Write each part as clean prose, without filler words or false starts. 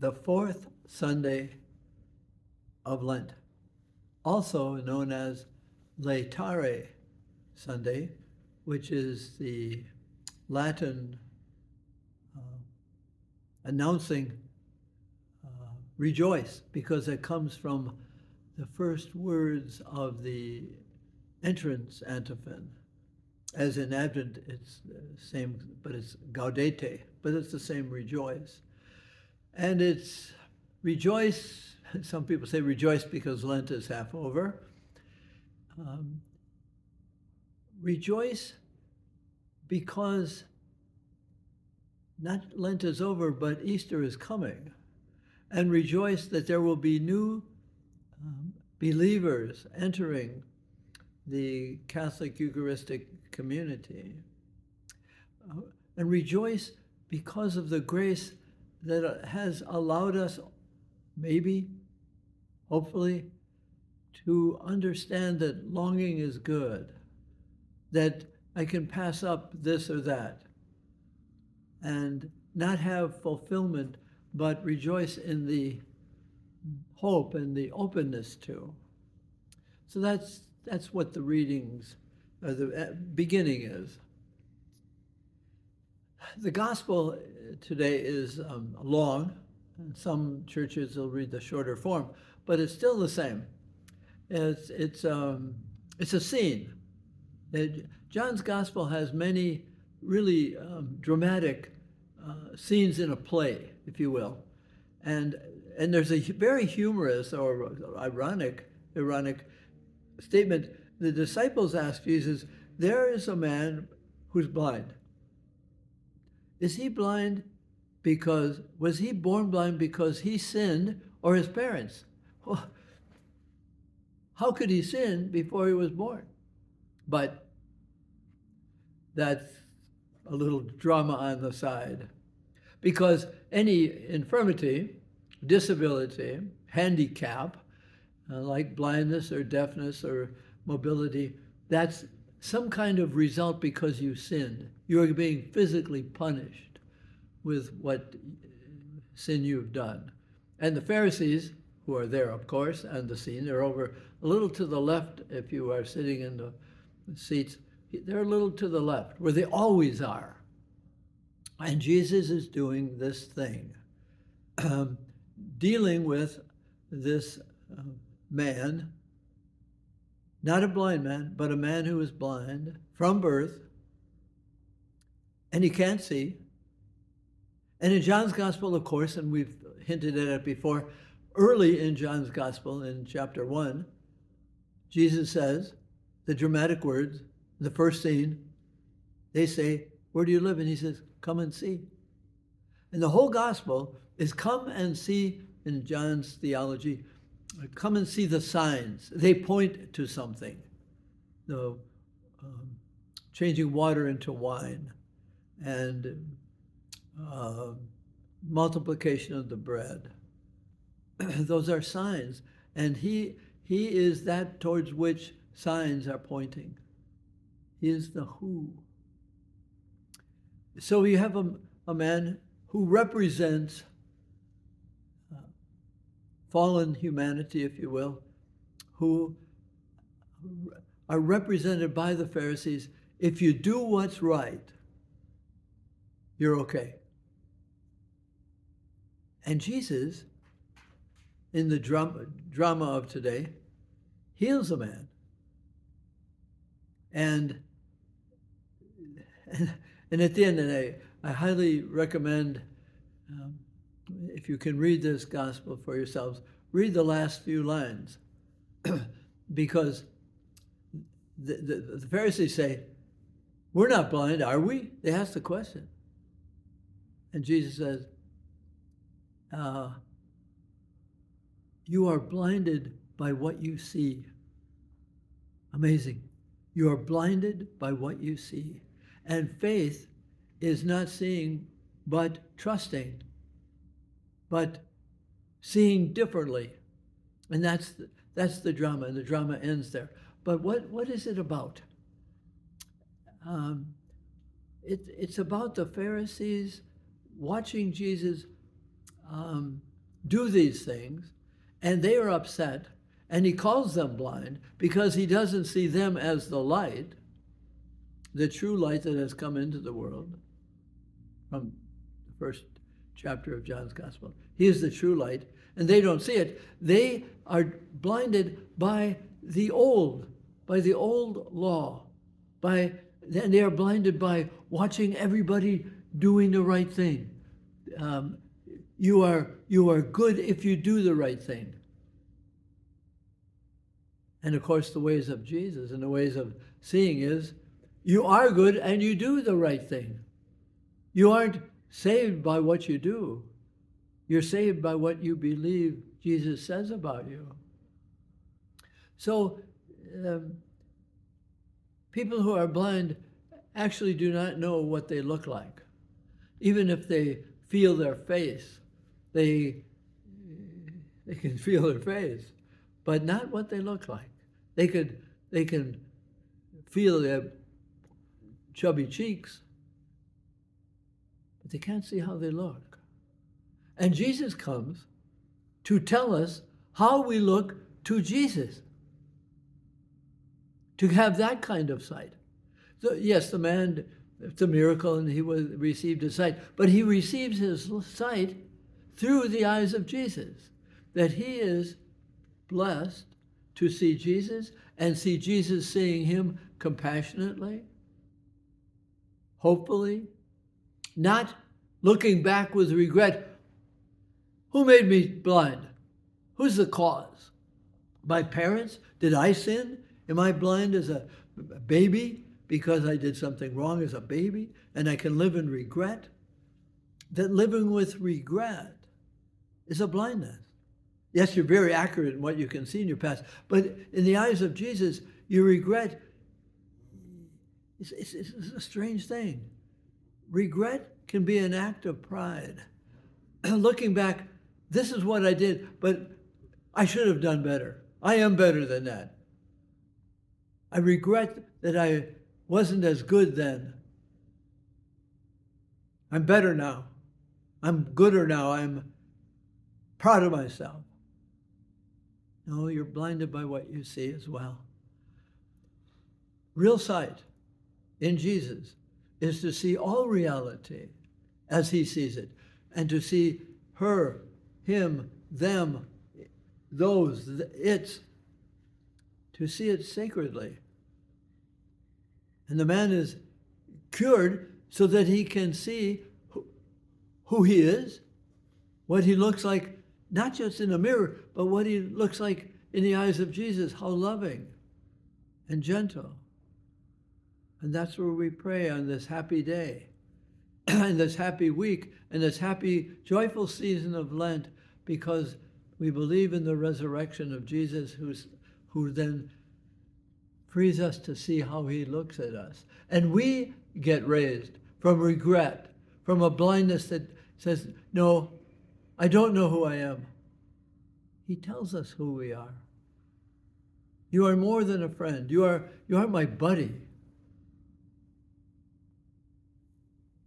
the fourth Sunday of Lent, also known as Laetare Sunday, which is the Latin announcing rejoice, because it comes from the first words of the entrance antiphon. As in Advent, it's the same, but it's gaudete, but it's the same rejoice. And it's rejoice, some people say rejoice because Lent is half over. Rejoice because not Lent is over, but Easter is coming. And rejoice that there will be new believers entering the Catholic Eucharistic community. And rejoice because of the grace that has allowed us, maybe, hopefully, to understand that longing is good, that I can pass up this or that, and not have fulfillment, but rejoice in the hope and the openness to. So that's what the readings, the beginning is. The gospel today is long. Some churches will read the shorter form, but it's still the same. It's a scene. John's gospel has many really dramatic scenes in a play, if you will, and there's a very humorous or ironic statement. The disciples ask Jesus, "There is a man who's blind. Is he blind because, was he born blind because he sinned, or his parents?" Well, how could he sin before he was born? But that's a little drama on the side. Because any infirmity, disability, handicap, like blindness or deafness or mobility, that's some kind of result because you sinned. You are being physically punished with what sin you've done. And the Pharisees, who are there, of course, on the scene, they're over a little to the left if you are sitting in the seats. They're a little to the left, where they always are. And Jesus is doing this thing, dealing with this man, not a blind man, but a man who is blind from birth, and he can't see. And in John's gospel, of course, and we've hinted at it before, early in John's gospel, in chapter 1, Jesus says the dramatic words, the first scene, they say, "Where do you live?" And he says, "Come and see." And the whole gospel is come and see, in John's theology, come and see the signs. They point to something. The changing water into wine, and multiplication of the bread. Those are signs. And he is that towards which signs are pointing. He is the who. So you have a man who represents fallen humanity, if you will, who are represented by the Pharisees. If you do what's right, you're okay. And Jesus, in the drama of today, heals a man. And at the end, and I highly recommend, if you can read this gospel for yourselves, read the last few lines, because the Pharisees say, "We're not blind, are we?" They ask the question. And Jesus says, "You are blinded by what you see." Amazing. You are blinded by what you see. And faith is not seeing, but trusting, but seeing differently. And that's the drama, and the drama ends there. But what is it about? It's about the Pharisees watching Jesus do these things, and they are upset, and he calls them blind because he doesn't see them as the light, the true light that has come into the world from the first chapter of John's Gospel. He is the true light, and they don't see it. They are blinded by the old law, and they are blinded by watching everybody doing the right thing. You are good if you do the right thing. And of course, the ways of Jesus and the ways of seeing is you are good and you do the right thing. You aren't saved by what you do. You're saved by what you believe Jesus says about you. So people who are blind actually do not know what they look like. Even if they feel their face, they can feel their face, but not what they look like. They can feel their chubby cheeks, but they can't see how they look. And Jesus comes to tell us how we look to Jesus, to have that kind of sight. So, yes, the man, it's a miracle and he received his sight, but he receives his sight through the eyes of Jesus, that he is blessed to see Jesus and see Jesus seeing him compassionately, hopefully, not looking back with regret. Who made me blind? Who's the cause? My parents? Did I sin? Am I blind as a baby because I did something wrong as a baby and I can live in regret? That living with regret is a blindness. Yes, you're very accurate in what you can see in your past, but in the eyes of Jesus, your regret is a strange thing. Regret can be an act of pride. Looking back, this is what I did, but I should have done better. I am better than that. I regret that I wasn't as good then. I'm better now. I'm gooder now. I'm proud of myself. No, you're blinded by what you see as well. Real sight in Jesus is to see all reality as he sees it, and to see her, him, them, those, it's, to see it sacredly. And the man is cured so that he can see who he is, what he looks like, not just in a mirror, but what he looks like in the eyes of Jesus, how loving and gentle. And that's where we pray on this happy day, and this happy week, and this happy, joyful season of Lent, because we believe in the resurrection of Jesus, who then frees us to see how he looks at us. And we get raised from regret, from a blindness that says, no, I don't know who I am. He tells us who we are. You are more than a friend. You are my buddy.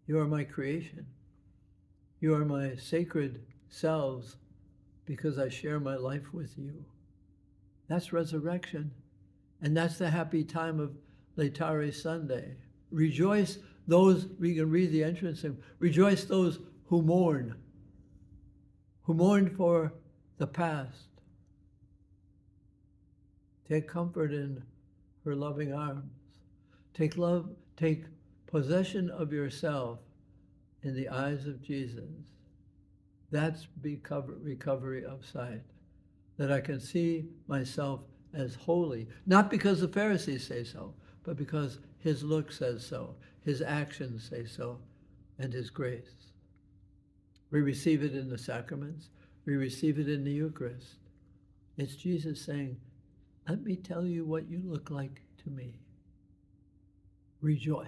You are my creation. You are my sacred selves because I share my life with you. That's resurrection. And that's the happy time of Laetare Sunday. Rejoice those, we can read the entrance hymn, rejoice those who mourn for the past. Take comfort in her loving arms. Take possession of yourself in the eyes of Jesus. That's recovery of sight. That I can see myself as holy, not because the Pharisees say so, but because his look says so, his actions say so, and his grace. We receive it in the sacraments. We receive it in the Eucharist. It's Jesus saying, let me tell you what you look like to me. Rejoice.